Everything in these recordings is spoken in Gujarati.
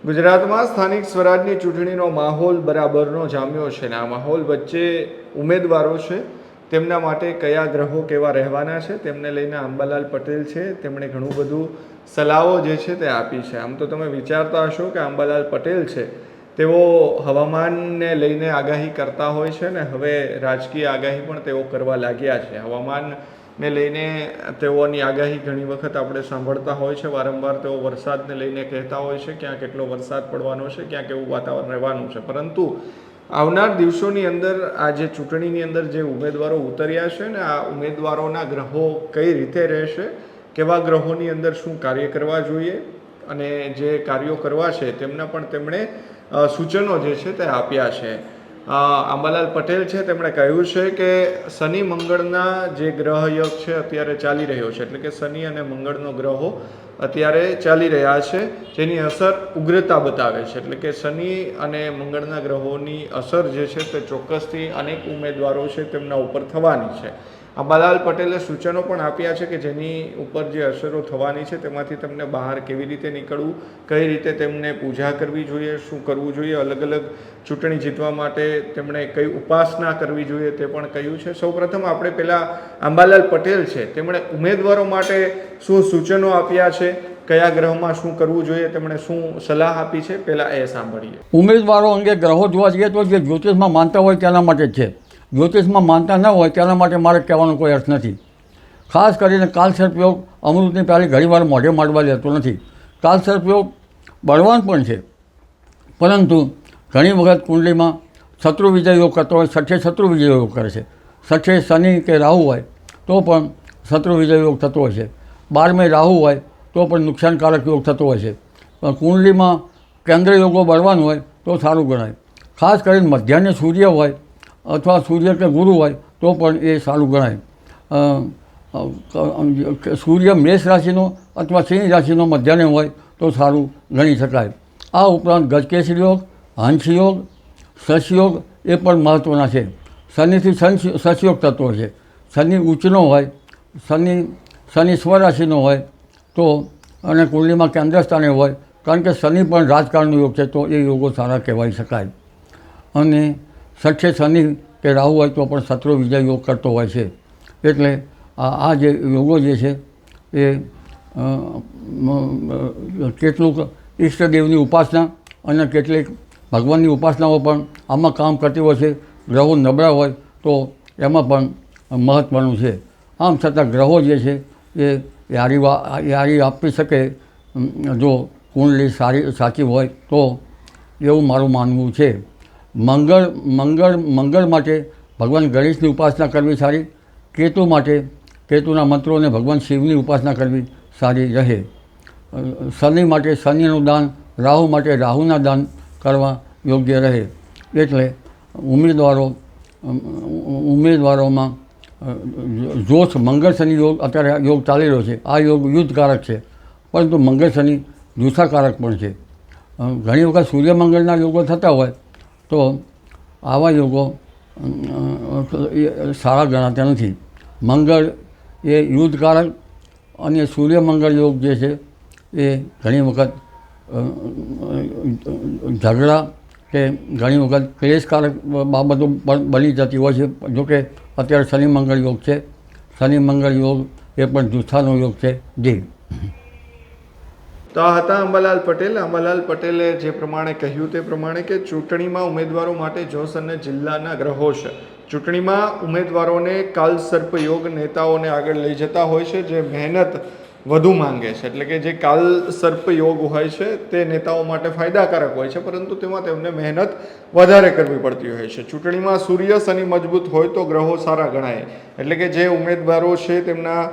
ગુજરાતમાં સ્થાનિક સ્વરાજની ચૂંટણીનો માહોલ બરાબરનો જામ્યો છે ને આ માહોલ વચ્ચે ઉમેદવારો છે તેમના માટે કયા ગ્રહો કેવા રહેવાના છે તેમને લઈને અંબાલાલ પટેલ છે તેમણે ઘણું બધું સલાહો જે છે તે આપી છે। આમ તો તમે વિચારતા હશો કે અંબાલાલ પટેલ છે તેઓ હવામાનને લઈને આગાહી કરતા હોય છે ને હવે રાજકીય આગાહી પણ તેઓ કરવા લાગ્યા છે। હવામાનને લઈને તેઓની આગાહી ઘણી વખત આપણે સાંભળતા હોય છે, વારંવાર તેઓ વરસાદને લઈને કહેતા હોય છે ક્યાં કેટલો વરસાદ પડવાનો છે, ક્યાં કેવું વાતાવરણ રહેવાનું છે, પરંતુ આવનાર દિવસોની અંદર આ જે ચૂંટણીની અંદર જે ઉમેદવારો ઉતર્યા છે ને આ ઉમેદવારોના ગ્રહો કઈ રીતે રહેશે, કેવા ગ્રહોની અંદર શું કાર્ય કરવા જોઈએ અને જે કાર્યો કરવા છે તેમના પણ તેમણે સૂચનો જે છે તે આપ્યા છે। અંબાલાલ પટેલ છે તેમણે કહ્યું છે કે શનિ મંગળના જે ગ્રહ યોગ છે અત્યારે ચાલી રહ્યો છે, એટલે કે શનિ અને મંગળનો ગ્રહો અત્યારે ચાલી રહ્યા છે જેની અસર ઉગ્રતા બતાવે છે, એટલે કે શનિ અને મંગળના ગ્રહોની અસર જે છે તે ચોક્કસથી અનેક ઉમેદવારો છે તેમના ઉપર થવાની છે। અંબાલાલ પટેલે સૂચનો પણ આપ્યા છે કે જેની ઉપર જે અસરો થવાની છે તેમાંથી તેમને બહાર કેવી રીતે નીકળવું, કઈ રીતે તેમને પૂજા કરવી જોઈએ, શું કરવું જોઈએ, અલગ અલગ ચૂંટણી જીતવા માટે તેમણે કઈ ઉપાસના કરવી જોઈએ તે પણ કહ્યું છે। સૌપ્રથમ આપણે પહેલાં અંબાલાલ પટેલ છે તેમણે ઉમેદવારો માટે શું સૂચનો આપ્યા છે, કયા ગ્રહમાં શું કરવું જોઈએ, તેમણે શું સલાહ આપી છે, પહેલાં એ સાંભળીએ। ઉમેદવારો અંગે ગ્રહો જોવા જઈએ તો જે જ્યોતિષમાં માનતા હોય તેના માટે જ છે, જ્યોતિષમાં માનતા ન હોય તેના માટે મારે કહેવાનો કોઈ અર્થ નથી। ખાસ કરીને કાલસર્પયોગ અમૃતની પ્યાલી ઘણીવાર મોઢે માંડવા લેતો નથી। કાલસર્પયોગ બળવાન પણ છે, પરંતુ ઘણી વખત કુંડલીમાં શત્રુ વિજય યોગ કરતો હોય, સઠ્ઠે શત્રુ વિજય યોગ કરે છે, સઠ્ઠે શનિ કે રાહુ હોય તો પણ શત્રુ વિજય યોગ થતો હોય છે, 12મે રાહુ હોય તો પણ નુકસાનકારક યોગ થતો હોય છે, પણ કુંડલીમાં કેન્દ્ર યોગો બળવાન હોય તો સારું ગણાય। ખાસ કરીને મધ્યાહ્ને સૂર્ય હોય અથવા સૂર્ય કે ગુરુ હોય તો પણ એ સારું ગણાય। સૂર્ય મેષ રાશિનો અથવા સિંહ રાશિનો મધ્યાહ્ને હોય તો સારું ગણી શકાય। આ ઉપરાંત ગજકેસરી યોગ, હંસ યોગ, શશયોગ એ પણ મહત્ત્વના છે। શનિથી શશયોગ થતો હોય છે, શનિ ઉચ્ચનો હોય, શનિ સ્વરાશિનો હોય તો અને કુંડલીમાં કેન્દ્ર સ્થાને હોય, કારણ કે શનિ પણ રાજકારણનો યોગ છે તો એ યોગો સારા કહેવાય શકાય। અને સઠ્ઠે શનિ કે રાહુ હોય તો પણ શત્રુ વિજય યોગ કરતો હોય છે, એટલે આ જે યોગો જે છે એ કેટલુંક ઈષ્ટદેવની ઉપાસના અને કેટલીક ભગવાનની ઉપાસનાઓ પણ આમાં કામ કરતી હોય છે। ગ્રહો નબળા હોય તો એમાં પણ મહત્ત્વનું છે। આમ છતાં ગ્રહો જે છે એ યારી આપી શકે જો કુંડલી સાચી હોય તો, એવું મારું માનવું છે। મંગળ માટે ભગવાન ગણેશની ઉપાસના કરવી સારી, કેતુ માટે કેતુના મંત્રોને ભગવાન શિવની ઉપાસના કરવી સારી રહે। શનિ માટે શનિનું દાન, રાહુ માટે રાહુના દાન કરવા યોગ્ય રહે। એટલે ઉમેદવારોમાં જોશ મંગળ શનિ યોગ અત્યારે યોગ ચાલી રહ્યો છે, આ યોગ યુદ્ધકારક છે, પરંતુ મંગળ શનિ જુસ્સાકારક પણ છે। ઘણી વખત સૂર્યમંગળના યોગો થતા હોય તો આવા યોગો સારા ગણાતા નથી। મંગળ એ યુદ્ધકારક અને સૂર્યમંગળ યોગ જે છે એ ઘણી વખત ઝઘડા કે ઘણી વખત ક્લેશકારક બાબતો બની જતી હોય છે। જોકે અત્યારે શનિ મંગળ યોગ છે, શનિ મંગળ યોગ એ પણ જુસ્સાનો યોગ છે જી। તો આ હતા અંબાલાલ પટેલ। અંબાલાલ પટેલે જે પ્રમાણે કહ્યું તે પ્રમાણે કે ચૂંટણીમાં ઉમેદવારો માટે જોશ અને જિલ્લાના ગ્રહો છે, ચૂંટણીમાં ઉમેદવારોને કાલસર્પ યોગ નેતાઓને આગળ લઈ જતા હોય છે, જે મહેનત વધુ માંગે છે, એટલે કે જે કાલસર્પ યોગ હોય છે તે નેતાઓ માટે ફાયદાકારક હોય છે, પરંતુ તેમાં તેમને મહેનત વધારે કરવી પડતી હોય છે। ચૂંટણીમાં સૂર્ય શનિ મજબૂત હોય તો ગ્રહો સારા ગણાય, એટલે કે જે ઉમેદવારો છે તેમના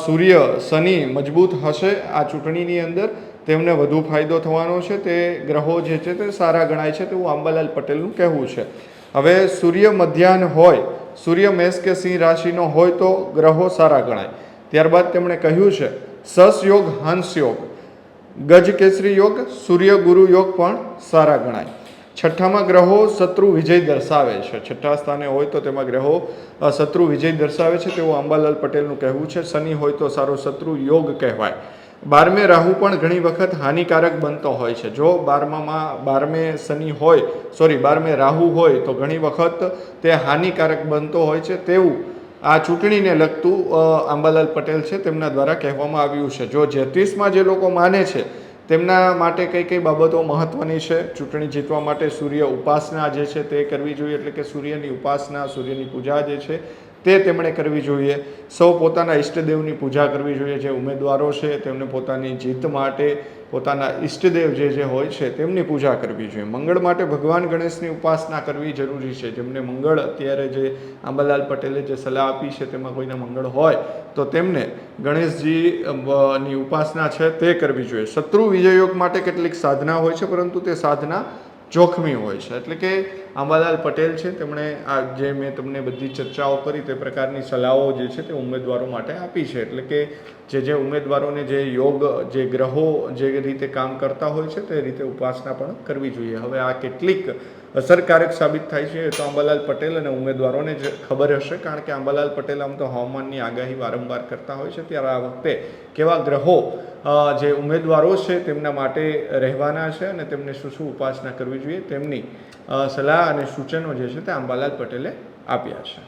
સૂર્ય શનિ મજબૂત હશે આ ચૂંટણીની અંદર તેમને વધુ ફાયદો થવાનો છે, તે ગ્રહો જે છે તે સારા ગણાય છે તેવું અંબાલાલ પટેલનું કહેવું છે। હવે સૂર્ય મધ્યાહ્ન હોય, સૂર્ય મેષ કે સિંહ રાશિનો હોય તો ગ્રહો સારા ગણાય। ત્યારબાદ તેમણે કહ્યું છે શશ યોગ, હંસ યોગ, ગજકેસરી યોગ, સૂર્ય ગુરુ યોગ પણ સારા ગણાય। છઠ્ઠામાં ગ્રહો શત્રુ વિજય દર્શાવે છે, છઠ્ઠા સ્થાને હોય તો તેમાં ગ્રહો શત્રુ વિજય દર્શાવે છે તેવું અંબાલાલ પટેલનું કહેવું છે। શનિ હોય તો સારો શત્રુ યોગ કહેવાય। 12મે રાહુ પણ ઘણી વખત હાનિકારક બનતો હોય છે. જો 12મે શનિ હોય, 12મે રાહુ હોય તો ઘણી વખત તે હાનિકારક બનતો હોય છે, તેવું આ ચૂંટણીને લગતું આંબાલાલ પટેલ છે તેમના દ્વારા કહેવામાં આવ્યું છે. જો જ્યોતિષમાં જે લોકો માને છે તેમના માટે કઈ કઈ બાબતો મહત્વની છે, ચૂંટણી જીતવા માટે સૂર્ય ઉપાસના જે છે તે કરવી જોઈએ, એટલે કે સૂર્યની ઉપાસના, સૂર્યની પૂજા જે છે તે તેમણે કરવી જોઈએ. સૌ પોતાના ઈષ્ટદેવની પૂજા કરવી જોઈએ. જે ઉમેદવારો છે તેમને પોતાની જીત માટે પોતાના ઈષ્ટદેવ જે હોય છે તેમની પૂજા કરવી જોઈએ. મંગળ માટે ભગવાન ગણેશની ઉપાસના કરવી જરૂરી છે. જેમને મંગળ અત્યારે જે આંબાલાલ પટેલે જે સલાહ આપી છે તેમાં કોઈને મંગળ હોય તો તેમને ગણેશજીની ઉપાસના છે તે કરવી જોઈએ. શત્રુ વિજયયોગ માટે કેટલીક સાધના હોય છે, પરંતુ તે સાધના જોખમી હોય છે. એટલે કે આંબાલાલ પટેલ છે તેમણે આ જે મેં તમને બધી ચર્ચાઓ કરી તે પ્રકારની સલાહો જે છે તે ઉમેદવારો માટે આપી છે. એટલે કે જે ઉમેદવારોને જે યોગ, જે ગ્રહો જે રીતે કામ કરતા હોય છે તે રીતે ઉપાસના પણ કરવી જોઈએ. હવે આ કેટલીક અસરકારક સાબિત થાય છે તો આંબાલાલ પટેલ અને ઉમેદવારોને જ ખબર હશે, કારણ કે આંબાલાલ પટેલ આમ તો હવામાનની આગાહી વારંવાર કરતા હોય છે. ત્યારે આ વખતે કેવા ગ્રહો જે ઉમેદવારો છે તેમના માટે રહેવાના છે અને તેમને શું શું ઉપાસના કરવી જોઈએ તેમની સલાહ અને સૂચનો જે છે તે આંબાલાલ પટેલે આપ્યા છે.